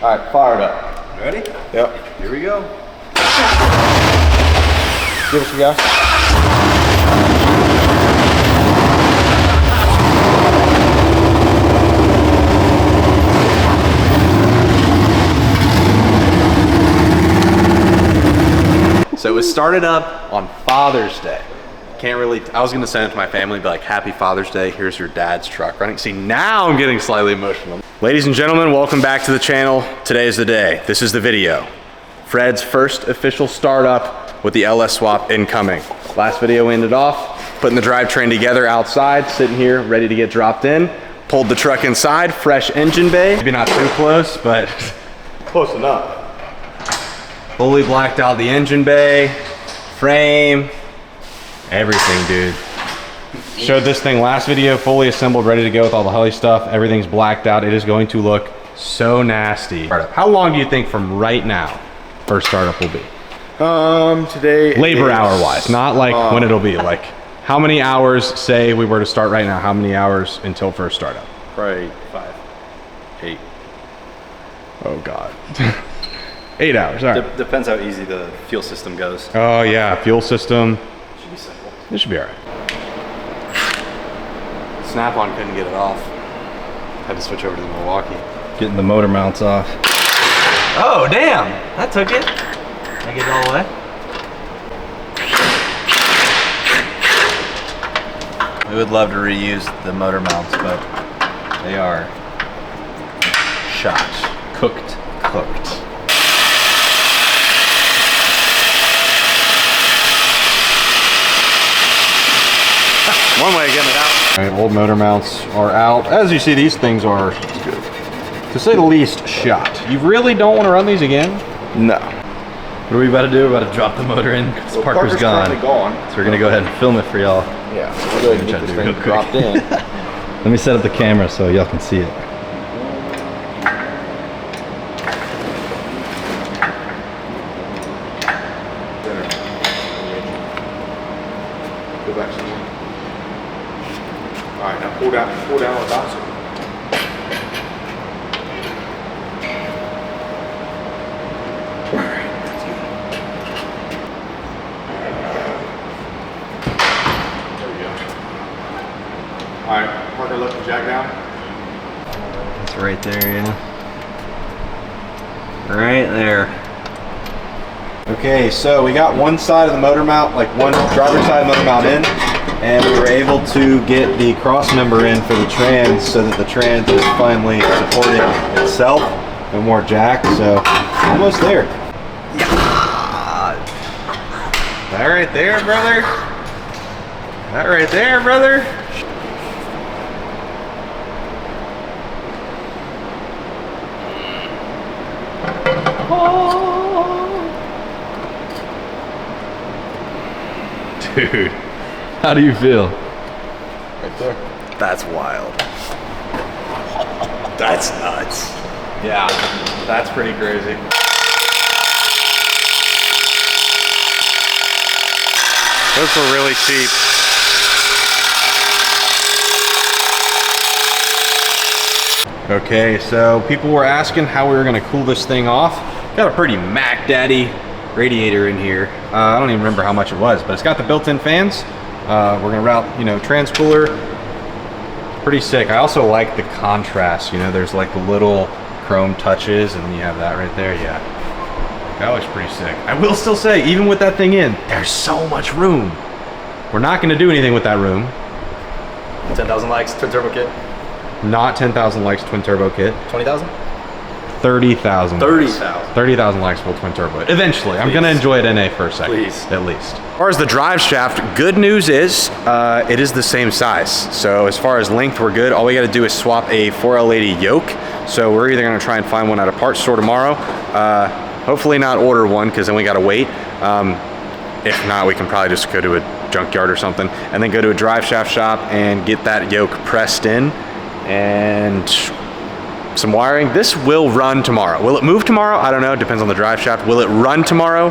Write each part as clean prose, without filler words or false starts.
All right, fire it up. Ready? Yep. Here we go. Give us a go. So it was started up on Father's Day. Can't really, I was gonna send it to my family, be like, Happy Father's Day, here's your dad's truck running. See, now I'm getting slightly emotional. Ladies and gentlemen, welcome back to the channel. Today is the day. This is the video. Fred's first official startup with the LS swap incoming. Last video we ended off putting the drivetrain together outside, sitting here ready to get dropped in. Pulled the truck inside, fresh engine bay. Maybe not too close, but close enough. Fully blacked out the engine bay, frame, everything, dude. Showed this thing last video, fully assembled, ready to go with all the Holley stuff. Everything's blacked out. It is going to look so nasty. How long do you think from right now first startup will be? Today labor hour wise, not like when it'll be. Like how many hours, say we were to start right now, how many hours until first startup? Probably 5, 8. Oh God. 8 hours, all right. Depends how easy the fuel system goes. Oh yeah, fuel system. Should be simple. This should be all right. Snap-on couldn't get it off. Had to switch over to the Milwaukee. Getting the motor mounts off. Oh damn! That took it. Can I get it all the way? We would love to reuse the motor mounts, but they are shot. Cooked. One way of getting it out. All right, old motor mounts are out. As you see, these things are, to say the least, shot. You really don't want to run these again? No. What are we about to do? We're about to drop the motor in because Well, Parker's gone. gone. So we're gonna go ahead and film it for y'all. Yeah, so we'll go ahead and get this thing dropped in. Let me set up the camera so y'all can see it. Go back some more. All right, now pull down on the bicycle. All right, Parker, let the jack down. It's right there, yeah. Right there. Okay, so we got one side of the motor mount, like one driver's side motor mount in, and we were able to get the cross member in for the trans so that the trans is finally supporting itself. No more jack, so almost there. That right there, brother. That right there, brother. Dude, how do you feel? Right there. That's wild. That's nuts. Yeah, that's pretty crazy. Those were really cheap. Okay, so people were asking how we were gonna cool this thing off. Got a pretty Mac Daddy radiator in here. I don't even remember how much it was, but it's got the built-in fans. We're gonna route, you know, trans cooler. Pretty sick. I also like the contrast, you know, there's like the little chrome touches and then you have that right there, yeah. That looks pretty sick. I will still say, even with that thing in, there's so much room. We're not gonna do anything with that room. 10,000 likes, twin turbo kit. Not 10,000 likes twin turbo kit. 20,000? 30,000. 30,000. 30,000 likes full twin turbo. Eventually, I'm gonna enjoy it NA for a second. Please. At least. As far as the drive shaft, good news is it is the same size. So as far as length, we're good. All we gotta do is swap a 4L80 yoke. So we're either gonna try and find one at a parts store tomorrow. Hopefully not order one because then we gotta wait. If not, we can probably just go to a junkyard or something and then go to a drive shaft shop and get that yoke pressed in and some wiring. This will run tomorrow. Will it move tomorrow? I don't know, depends on the drive shaft. Will it run tomorrow?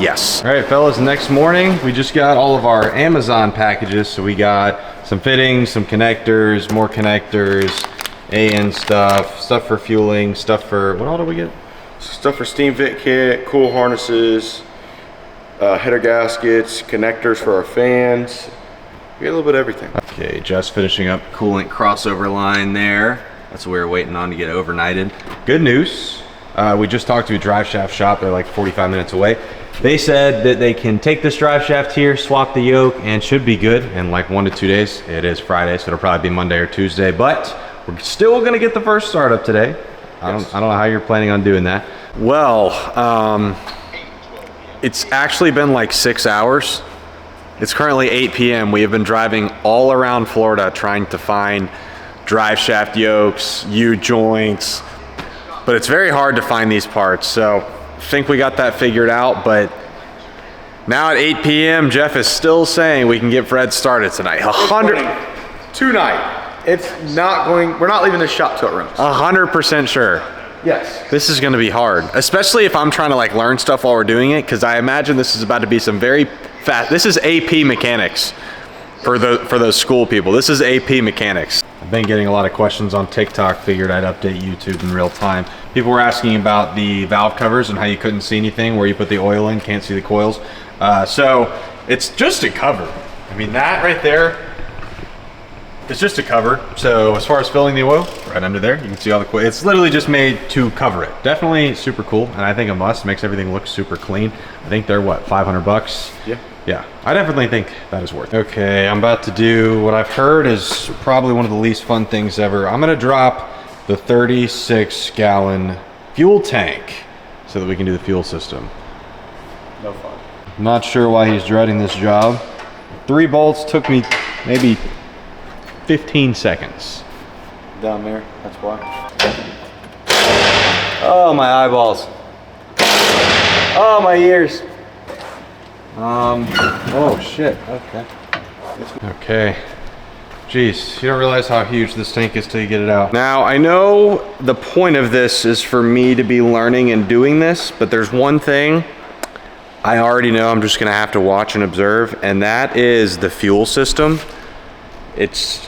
Yes. All right, fellas, next morning, we just got all of our Amazon packages. So we got some fittings, some connectors, more connectors, AN stuff for fueling, stuff for, what all did we get? Stuff for steam vent kit, cool harnesses, header gaskets, connectors for our fans. We got a little bit of everything. Okay, just finishing up coolant crossover line there. That's what we were waiting on to get overnighted. Good news. We just talked to a drive shaft shop. They're like 45 minutes away. They said that they can take this drive shaft here, swap the yoke, and should be good in like 1 to 2 days. It is Friday, so it'll probably be Monday or Tuesday, but we're still gonna get the first startup today. I don't know how you're planning on doing that. Well, it's actually been like 6 hours. It's currently 8 p.m. We have been driving all around Florida trying to find drive shaft yokes, U-joints, but it's very hard to find these parts. So I think we got that figured out, but now at 8 p.m., Jeff is still saying we can get Fred started tonight. 100 tonight. It's not going, we're not leaving this shop till it runs. 100% sure. Yes. This is gonna be hard, especially if I'm trying to like learn stuff while we're doing it, because I imagine this is about to be some very fast, this is AP mechanics for those school people. This is AP mechanics. I've been getting a lot of questions on TikTok, figured I'd update YouTube in real time. People were asking about the valve covers and how you couldn't see anything, where you put the oil in, can't see the coils. So it's just a cover. I mean, that right there, it's just a cover. So as far as filling the oil, right under there, you can see all the coils. It's literally just made to cover it. Definitely super cool, and I think a must. Makes everything look super clean. I think they're what, 500 bucks? Yeah. Yeah, I definitely think that is worth it. Okay, I'm about to do what I've heard is probably one of the least fun things ever. I'm gonna drop the 36-gallon fuel tank so that we can do the fuel system. No fun. Not sure why he's dreading this job. 3 bolts took me maybe 15 seconds. Down there, that's why. Oh, my eyeballs. Oh, my ears. Oh shit, okay. Okay. Jeez, you don't realize how huge this tank is till you get it out. Now, I know the point of this is for me to be learning and doing this, but there's one thing I already know I'm just gonna have to watch and observe, and that is the fuel system. It's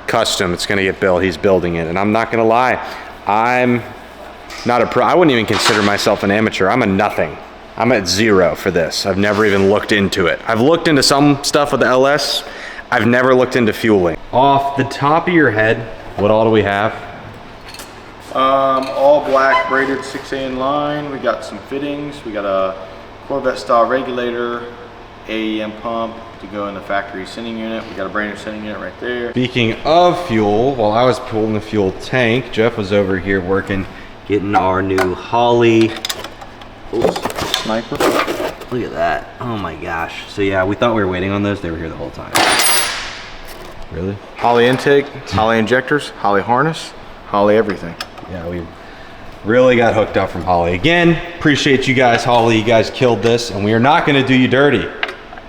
custom, it's gonna get built, he's building it, and I'm not gonna lie, I'm not a pro, I wouldn't even consider myself an amateur, I'm a nothing. I'm at 0 for this. I've never even looked into it. I've looked into some stuff with the LS. I've never looked into fueling. Off the top of your head, what all do we have? All black braided 6AN line. We got some fittings. We got a Corvette style regulator, AEM pump to go in the factory sending unit. We got a brand new sending unit right there. Speaking of fuel, while I was pulling the fuel tank, Jeff was over here working, getting our new Holley. Sniper. Look at that. Oh my gosh. So yeah, we thought we were waiting on those. They were here the whole time. Really? Holley intake, Holley injectors, Holley harness, Holley everything. Yeah, we really got hooked up from Holley. Again, appreciate you guys, Holley. You guys killed this, and we are not going to do you dirty.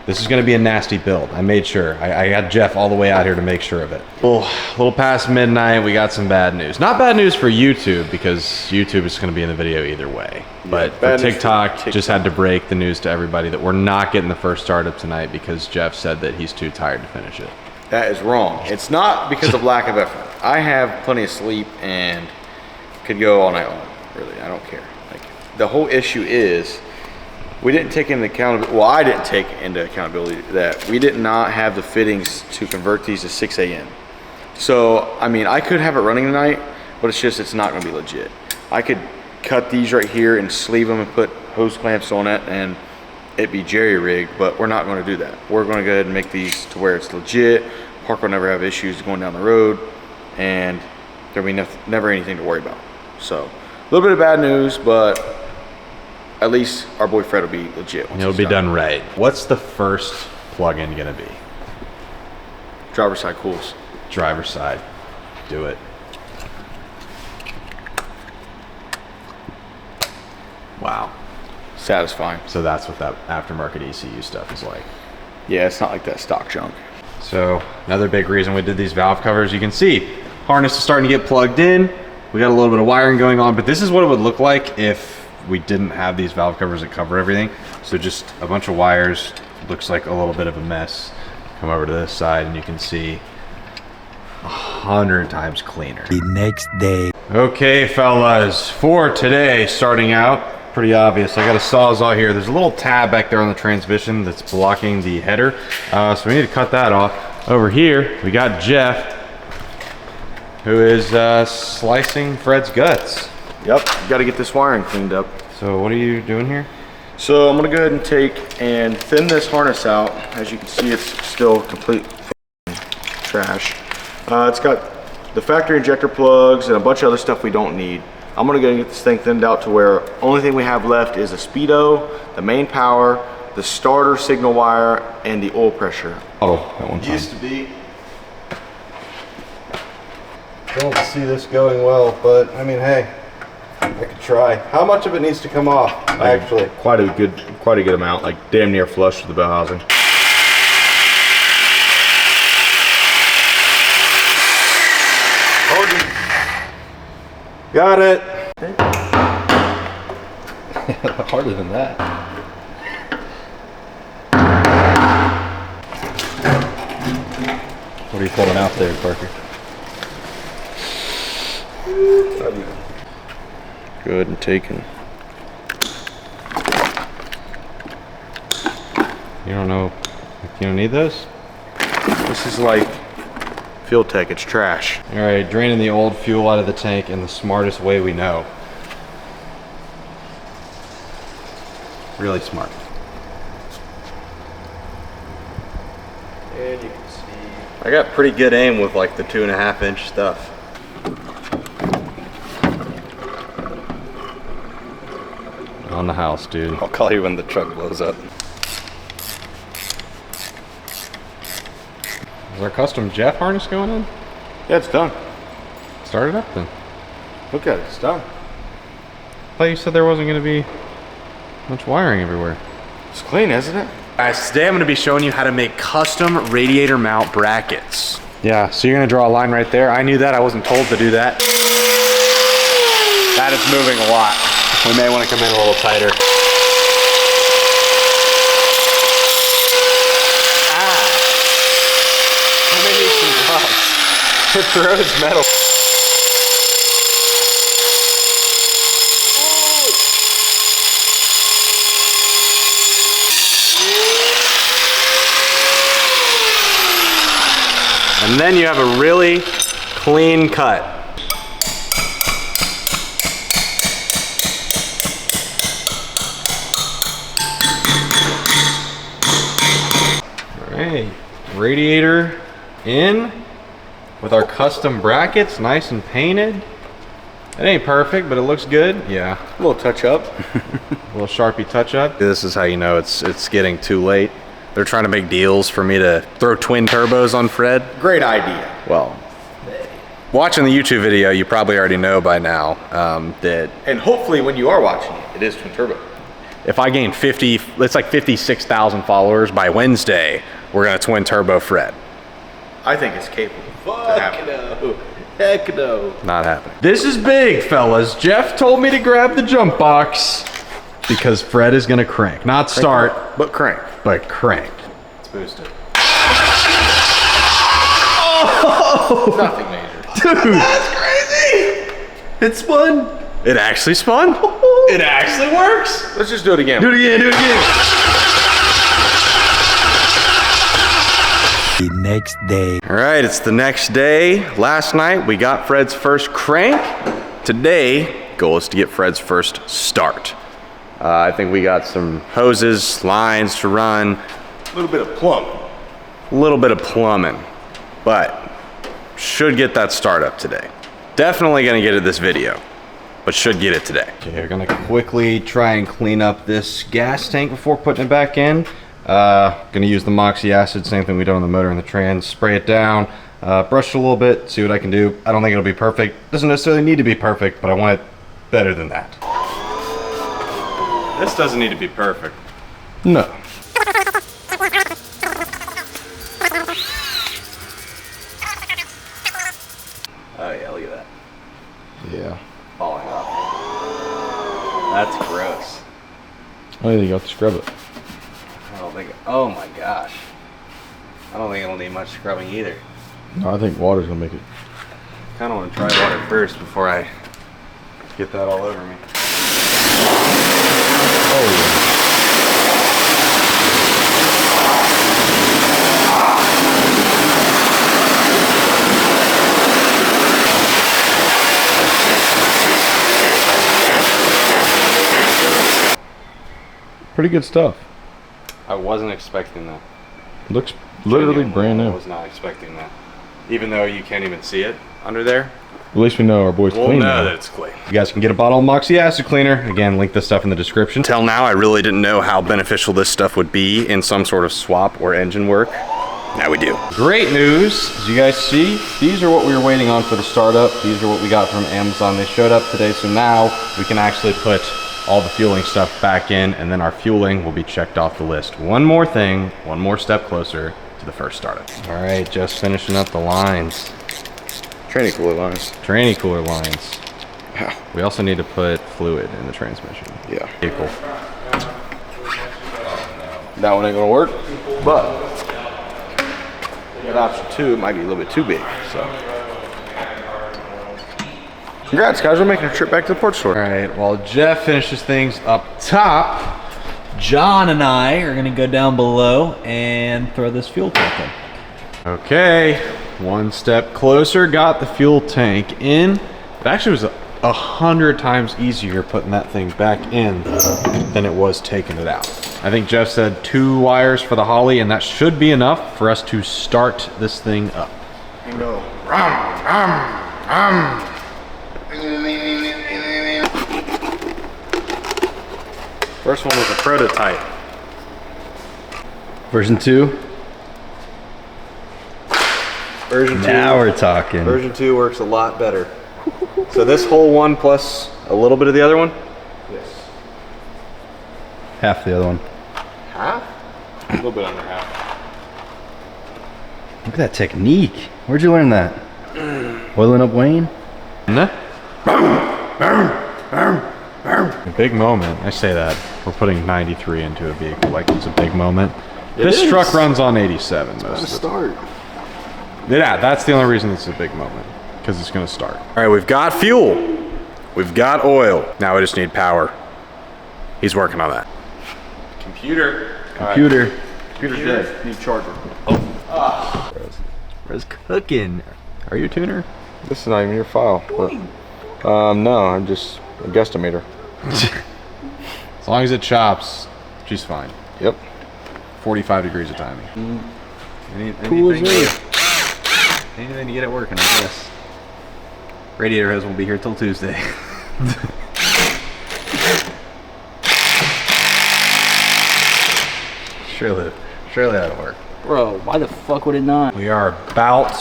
This is going to be a nasty build. I made sure. I had Jeff all the way out here to make sure of it. Well, a little past midnight, we got some bad news. Not bad news for YouTube, because YouTube is going to be in the video either way. But for TikTok, just had to break the news to everybody that we're not getting the first startup tonight because Jeff said that he's too tired to finish it. That is wrong. It's not because of lack of effort. I have plenty of sleep and could go all night long. Really, I don't care. Like, the whole issue is we didn't take into account, well, I didn't take into accountability that we did not have the fittings to convert these to 6AN. So, I mean, I could have it running tonight, but it's not gonna be legit. I could cut these right here and sleeve them and put hose clamps on it and it'd be jerry-rigged, but we're not gonna do that. We're gonna go ahead and make these to where it's legit. Parker will never have issues going down the road and there'll be never anything to worry about. So, a little bit of bad news, but at least our boy Fred will be legit. It'll be done right. What's the first plug-in gonna be? Driver's side cools. Driver's side. Do it. Wow. Satisfying. So that's what that aftermarket ECU stuff is like. Yeah, it's not like that stock junk. So another big reason we did these valve covers, you can see harness is starting to get plugged in. We got a little bit of wiring going on, but this is what it would look like if we didn't have these valve covers that cover everything. So just a bunch of wires, looks like a little bit of a mess. Come over to this side and you can see 100 times cleaner. The next day. Okay, fellas, for today, starting out, pretty obvious. I got a Sawzall here. There's a little tab back there on the transmission that's blocking the header. So we need to cut that off. Over here, we got Jeff, who is slicing Fred's guts. Yep, got to get this wiring cleaned up. So what are you doing here? So I'm gonna go ahead and take and thin this harness out. As you can see, it's still complete trash. It's got the factory injector plugs and a bunch of other stuff we don't need. I'm gonna go and get this thing thinned out to where only thing we have left is a speedo, the main power, the starter signal wire, and the oil pressure. Oh, at one time. Used to be. Don't see this going well, but I mean, hey, I could try. How much of it needs to come off, actually? Quite a good amount, like damn near flush with the bell housing. Got it. Harder than that. What are you pulling out there, Parker? Good and taken. You don't know, you don't need this? This is like Fuel Tech, it's trash. All right, draining the old fuel out of the tank in the smartest way we know. Really smart. And you can see. I got pretty good aim with like the 2.5 inch stuff. On the house, dude. I'll call you when the truck blows up. Is our custom Jeff harness going in? Yeah, it's done. Start it up then. Look at it, it's done. I thought you said there wasn't going to be much wiring everywhere. It's clean, isn't it? Guys, today I'm going to be showing you how to make custom radiator mount brackets. Yeah, so you're going to draw a line right there. I knew that. I wasn't told to do that. That is moving a lot. We may want to come in a little tighter. That may need some gloves. It throws metal. And then you have a really clean cut. Alright, radiator in with our custom brackets, nice and painted. It ain't perfect, but it looks good. Yeah, A little touch up. a little Sharpie touch up. This is how you know it's getting too late. They're trying to make deals for me to throw twin turbos on Fred. Great idea. Well, watching the YouTube video, you probably already know by now that And hopefully when you are watching it, it is twin turbo. if I gain 50, it's like 56,000 followers by Wednesday, we're gonna twin turbo Fred. I think it's capable. Fuck no. Heck no. Not happening. This is big, fellas. Jeff told me to grab the jump box because Fred is gonna crank. Not start, But crank. but crank. Let's boost it. Oh! Nothing major. Dude, That's crazy! It spun. it actually spun. It actually works. Let's just do it again. Do it again, do it again. The next day. All right, it's the next day. Last night, we got Fred's first crank. Today, goal is to get Fred's first start. I think we got some hoses, lines to run, A little bit of plumb. a little bit of plumbing, but should get that start up today. Definitely gonna get it this video, but should get it today. Okay, we're gonna quickly try and clean up this gas tank before putting it back in. Gonna use the Moxy acid, same thing we did on the motor and the trans. Spray it down, brush it a little bit, see what I can do. I don't think it'll be perfect. Doesn't necessarily need to be perfect, but I want it better than that. This doesn't need to be perfect. No. Oh yeah, look at that. Yeah. Falling off. That's gross. I don't think you have to scrub it. I don't think, oh my gosh. I don't think it'll need much scrubbing either. No, I think water's gonna make it kind of want to try water first before I get that all over me. Oh yeah. Pretty good stuff. I wasn't expecting that. Looks literally brand I new. was not expecting that. Even though you can't even see it under there. At least we know our boy's We'll clean know now. that it's clean. You guys can get a bottle of Moxy acid cleaner. Again, link this stuff in the description. Till now, I really didn't know how beneficial this stuff would be in some sort of swap or engine work. Now we do. Great news, as you guys see, these are what we were waiting on for the startup. These are what we got from Amazon. They showed up today, so now we can actually put all the fueling stuff back in, and then our fueling will be checked off the list. One more thing, one more step closer to the first startup. All right, just finishing up the lines. Tranny cooler lines. Tranny cooler lines. Wow. We also need to put fluid in the transmission. Yeah. Vehicle. That one ain't gonna work, but at option 2, it might be a little bit too big, so. Congrats, guys, we're making a trip back to the Port Store. All right, while Jeff finishes things up top, John and I are gonna go down below and throw this fuel tank in. okay, one step closer, got the fuel tank in. It actually was 100 times easier putting that thing back in than it was taking it out. I think Jeff said 2 wires for the Holley, and that should be enough for us to start this thing up. And go. First one was a prototype. Version 2. Version 2. Now we're talking. Version 2 works a lot better. So this whole one plus a little bit of the other one? Yes. Half the other one. Half? A little bit under half. Look at that technique. Where'd you learn that? Oiling up Wayne? Nah. A big moment. I say that. We're putting 93 into a vehicle like it's a big moment. This is. truck runs on 87 most of the Start. Yeah, that's the only reason it's a big moment, because it's gonna start. All right, we've got fuel. We've got oil. Now we just need power. He's working on that. Computer. Computer. Computer's dead. Need charger. Where's cooking? Are you a tuner? This is not even your file. But, no, I'm just a guesstimator. As long as it chops, she's fine. Yep. 45 degrees of timing. Anything to get it working, I guess. Radiator hose won't be here till Tuesday. surely that'll work. Bro, why the fuck would it not? We are about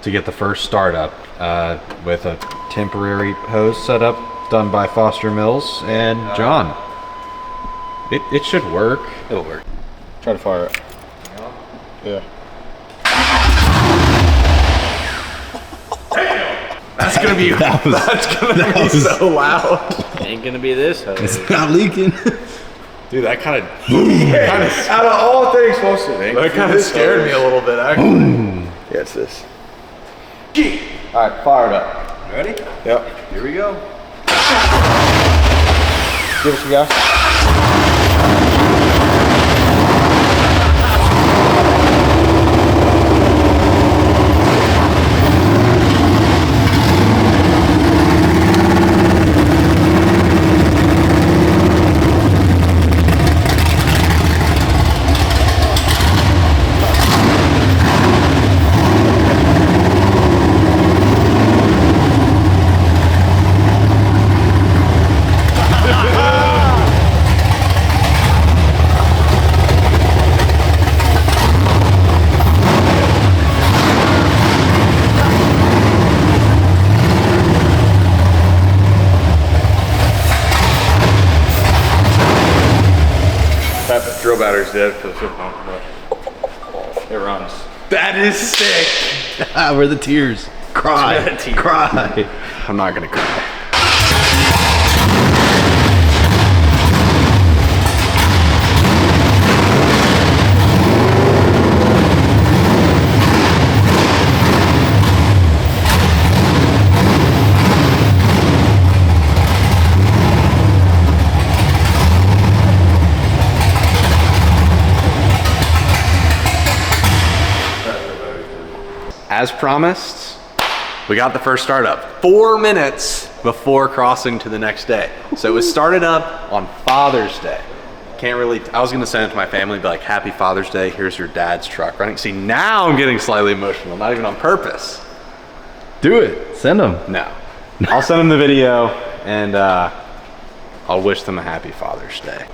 to get the first startup with a temporary hose setup done by Foster Mills and John. It should work. It'll work. Try to fire it. Yeah. That's gonna be so loud. Ain't gonna be this hose. It's not leaking. Dude, that kind of Out of all things supposed to think. that kind of scared me a little bit actually. Yeah, it's this. Alright, fire it up. Ready? Yep. Here we go. Give us a gas. That drill battery's dead for the fuel pump, but it runs. That is sick. Where the tears? Cry. Cry. I'm not gonna cry. as promised, we got the first startup 4 minutes before crossing to the next day. So it was started up on Father's Day. Can't really, I was gonna send it to my family, be like, happy Father's Day, here's your dad's truck running. See, now I'm getting slightly emotional, not even on purpose. Do it. Send them. No. I'll send them the video and I'll wish them a happy Father's Day.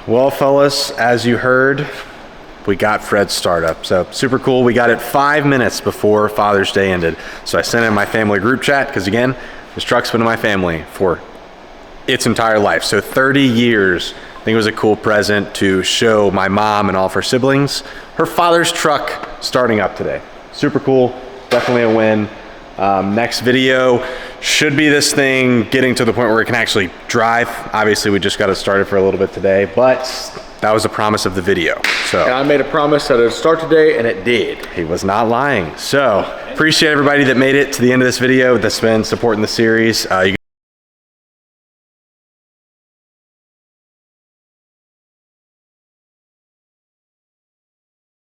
Well, fellas, as you heard, we got Fred's startup. So super cool. We got it 5 minutes before Father's Day ended. So I sent it in my family group chat because again, this truck's been in my family for its entire life. So 30 years. I think it was a cool present to show my mom and all of her siblings her father's truck starting up today. Super cool. Definitely a win. Next video should be this thing getting to the point where it can actually drive. Obviously, we just got it started for a little bit today, but that was a promise of the video. So And I made a promise that it would start today, and it did. he was not lying. So appreciate everybody that made it to the end of this video, that's been supporting the series. You